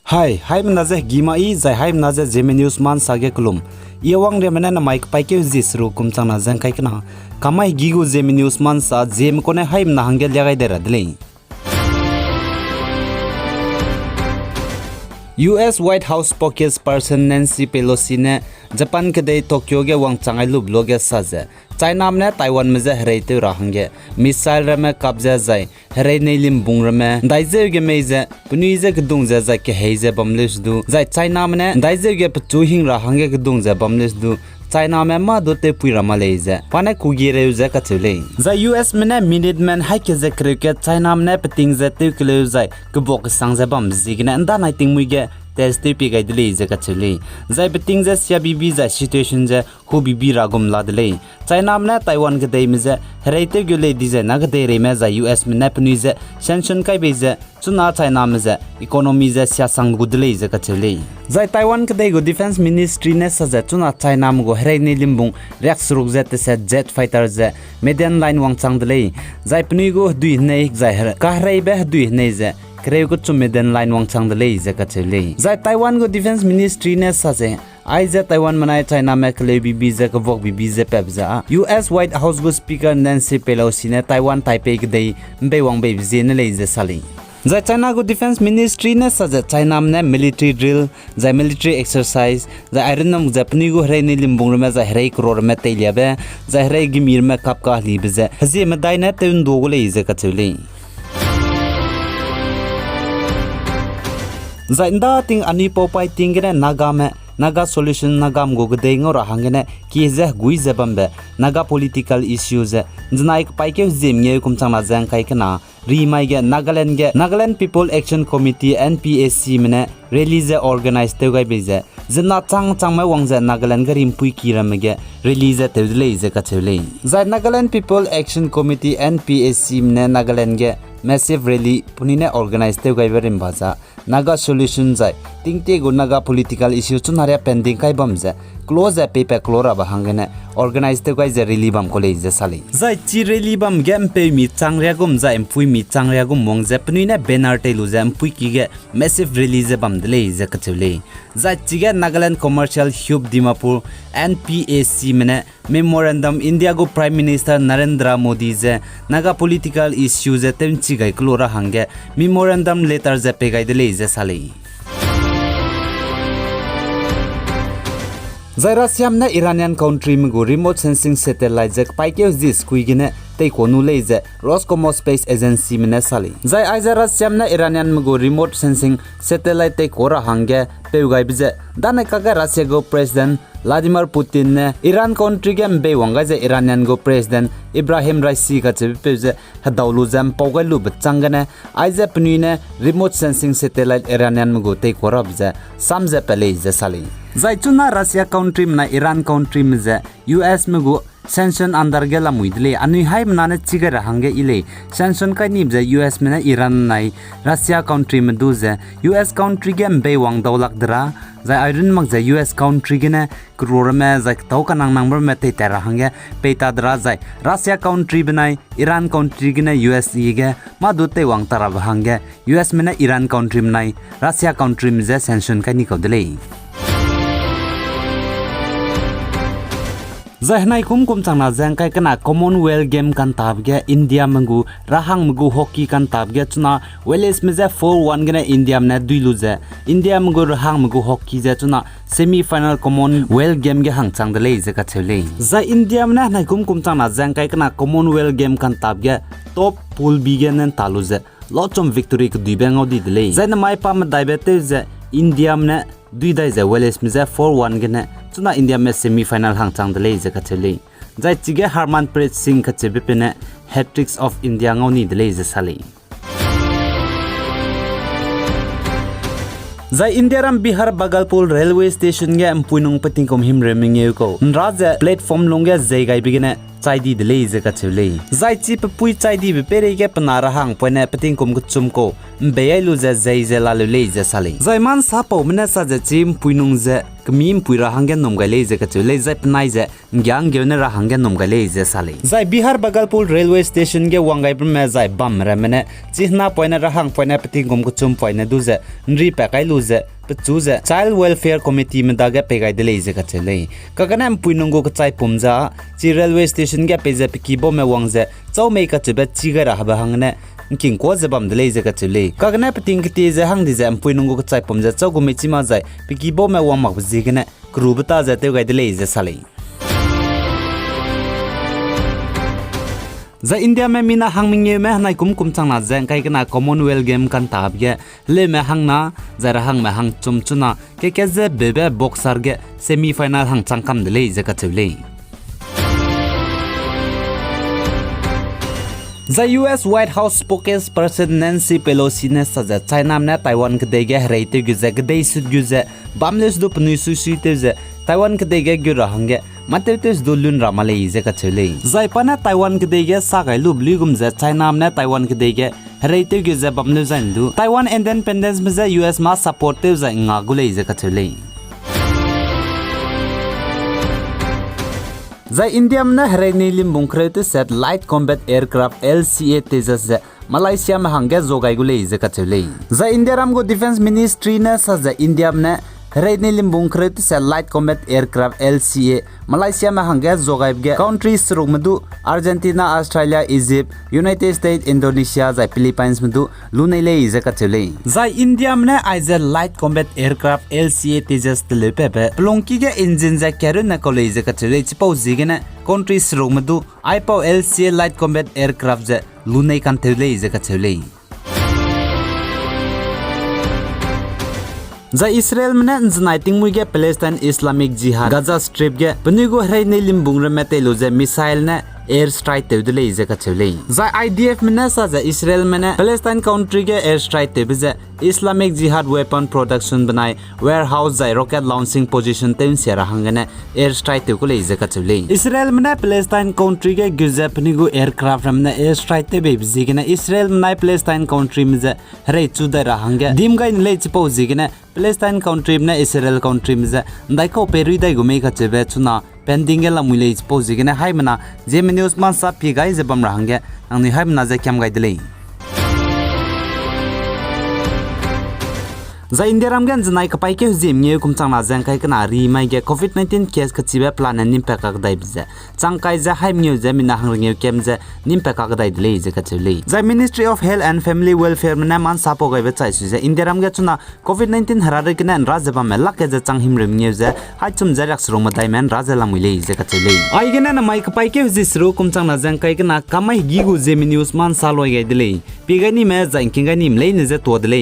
Hai mnaze gimai zai hai mnaze Zeme news man sage kulum iawang remena na mic paike zisru kumchang na jang kai kana kamai gigu Zeme news man sa Zeme kone hai mna hangel jagai dera dle US White House spokesperson Nancy Pelosi ne Japan ke dei Tokyo ge wang changai lub loge saje China ne Taiwan me je hreite rahange missile rame kabja jai hrei nei lim bung rame daijer ge meize puni je gdung je jai ke heize bamles du jai China ne daijer ge pchu hing rahange gdung je bamles du China me ma do te pui rama leize pane kugire je ka chule jai US me ne Minuteman hai ke je cricket China me peting je te kle jai kbok sang je bam zigne nda nai ting mui ge test pi gai dile je ka chule jai peting je sia bibi ja situation je hu bibi ragum la dile China me Taiwan ge dei me je hreite ge le di je na ge dei re me ja US me ne pni je sanction kai be je chuna China me je economy je sia sang gu dile je ka chule jai Taiwan ge dei go defense ministry ne sa je chuna China me go hrei ni limbung rex ruk je te se jet fighter je median line wang chang dile jai pni go dui nei jai ka hrei be dui nei je Kreu ko chumeden line wang chang de lei zaka chele zai Taiwan go defense ministry ne sa je ai je Taiwan manai China me kle bibi je ka vok bibi je pebza US White House go speaker Nancy Pelosi ne Taiwan Taipei ke dei mbe wang be je ne lei je sali zai China go defense ministry ne sa je China ne military drill zai military exercise zai iron nam Japanese go hrei ni limbung me zai hrei crore me teilabe zai hrei gimir me kap ka li be je haji me dai ne teun do go lei je ka chele Zainda ting ani popai tingene Naga me Naga solution Nagam go gdei ngora hangene ki je gui je bambe Naga political issues jnaik paike Zeme kumchang na jang kai kana ri mai ge Nagaland People Action Committee NPAC mene release organize te gai beje jna chang me wangje Nagaland garim pui kiram ge release te le je ka chele za Nagaland People Action Committee NPAC mene Nagaland ge massive rally punine organize te gai berim baza Naga solution jai tingte go Naga political issue chunare pending kai bamje close a paper clora ba hangene organize te gai je rally bam college je sali jai chi rally bam gem pe mi changria gum jai empui mi changria gum mong je punine banner te lu je empui ki ge massive release bam dele je kachule jai chi ge Nagaland commercial hub Dimapur NPAC mene memorandum India go Prime Minister Narendra Modi je Naga political issues je tem chi gai clora hange memorandum letter je pe gai dele je sali Zaira siamna Iranian country mgo remote sensing satellite jak paike jis kuigine tei konu leize Roscosmos Space Agency mine sali zai aizara siamna Iranian mgo remote sensing satellite tei kora hange peugai bije dane kaga Russia go president Vladimir Putin ne Iran country gem be wanga je Iranian go president Ibrahim Raisi ka che peje hadaulu jam pogai lu bchangane aize pni ne remote sensing satellite Iranian mgo tei kora bije samje pele je sali zai chuna Russia country na Iran country mje US mgo sanction under gela muidle ani hai mnane chigara hange ile sanction kai nibje US mena Iran nai Russia country meduze US country gem be wang dawlak dra zai iron mak je US country gene crore me zai tau kanang number me te tera hange peita dra zai Russia country benai Iran country gene US ge ma du te wang tara hange US mena Iran country menai Russia country mje sanction kai ni kodle Zahnai kum changna jang kai kana Commonwealth game kan tabge India mangu rahang mangu hockey kan tabge chuna Wales meja 4-1 gena India mna duilu je India mangu rahang mangu hockey je chuna semi final Commonwealth game ge hang chang dele je ka chele za India mna nai kum changna jang kai kana Commonwealth game kan tabge top pool bigen talu je lochom victory ku dibeng odi dele za na mai pa ma diabetes je India mna dui dai je Wales meja 4-1 gena chuna India me semi final hang chang dele je ka chele jai chige Harmanpreet Singh ka chebe pene hat-tricks of India ngoni dele je sali Zai India ram Bihar Bagalpur railway station ge ampuinung pating kom him reming ko raja platform longge zai gai bigene chaidi dele je ka chele zai chi pui chaidi be pere ge panara hang pone pating kom chum ko beyai lu ze zei ze la lu le ze sale zaiman sa po mena sa ze chim puinung ze kmim puira hangen nom ga le ze ka chule zai pnai ze ngyang gyone ra hangen nom ga le ze sale zai Bihar Bagalpur railway station ge wangai me zai bam ramene chihna poina ra hang poina pati gom ku chum poina du ze nri pakai lu ze Pchuze Child Welfare Committee में दागे पेगाई दिले इसे कचले कगना पुइनंगो का चाय पुमजा ची railway station के पेजे पिकीबो में वंगजे चौ में कचबे चिगर हबा हंगने किंग को जबम दिले इसे कचले कगना पतिंग के तेजे हंग दिजे पुइनंगो का चाय पुमजा चौ गुमे चिमा जाय पिकीबो में वंग मक जिगने क्रूबता जाते गाई दिले इसे साले जा इंडिया में मीना हांगमिंगे में हनाई कुम चांगना जें kai kana commonwealth game kan tab ge le me hangna jara hang me hang chumchuna ke je bebe boxer ge semi final hang changkam dele je ka chule The US White House spokesperson Nancy Pelosi ne saja China ne Taiwan ke dege hreite güze gdei sud güze bamles do pnu su teze Taiwan ke dege gyra hange matetes do lun ramale ize ka chule Jaipana Taiwan ke dege sagai lubli gumze China ne Taiwan ke dege hreite güze bamle zandu Taiwan independence me US ma supportive za nga gule ize ka chule Za India में हरेनी लिम्बुंखरेते satellite combat aircraft LCA तेजस जे Malaysia में हंगे जोगाई गुले इजे कचले जा India Ram को defence ministry ने सजा इंडिया में हरेनी लिम्बुंखरेते satellite combat aircraft LCA Malaysia में हंगे जोगाई गे कंट्रीज रुमदु Argentina Australia Egypt United State Indonesia जा फिलीपाइंस मदु लुनेले इजे कचले जा इंडिया में आइजे light combat aircraft LCA Tejas तले पेपे प्लोंकी के इंजन जा कैरो न कोले इजे कचले चिपौ जिगने कंट्रीज रुमदु आइपौ LCA लाइट कॉम्बैट एयरक्राफ्ट जा लुनै कान्थेले इजे कचले जा इस्राएल में जनाइटिंग मुगे पैलेस्टाइन इस्लामिक जिहाद गाजा स्ट्रिप गे बनिगो हरै ने लिम्बुंग्र में तेलो जे मिसाइल ने एयर स्ट्राइक तेदले इजे कचले जा IDF में सा जा इस्राएल में पैलेस्टाइन कंट्री के एयर स्ट्राइक तेबे जे इस्लामिक जिहाद वेपन प्रोडक्शन बनाए वेयरहाउस जा रॉकेट लॉन्चिंग पोजीशन तेम सेरा हंगने एयर स्ट्राइक तेको इजे कचले इस्राएल में पैलेस्टाइन कंट्री के गिजे पनिगो एयरक्राफ्ट में एयर स्ट्राइक तेबे जिगने इस्राएल में पैलेस्टाइन कंट्री में जे हरै चुदा हंगे दिम गाइन ले चिपौ जिगने पैलेस्टाइन कंट्री में इस्राएल कंट्री में जे दाइको पेरी दाइ गुमे कचबे चुना pending la mulei pose gene haimana Zeme news man sa pi gai je bam rahange angni haimana je kyam gai dile za India ramgan janai kapai ke Zeme nge kum changna jang kai kana ri mai ge COVID-19 case khachibe plan nim pa ka dai bje chang kai ja haim nge je mina hang nge kem je nim pa ka dai dile je ka chule za Ministry of Health and Family Welfare mana man sa po gai be chai su je India ramga chuna COVID-19 harare kena rajaba me lak je chang him rim nge je ha chum ja rak srong ma dai men raja la muile je ka chule ai gena na mai kapai ke ji sro kum changna jang kai kana kamai gi gu Zeme news man sa loi gai dile pi gai ni me jang king gai nim le ne je to dile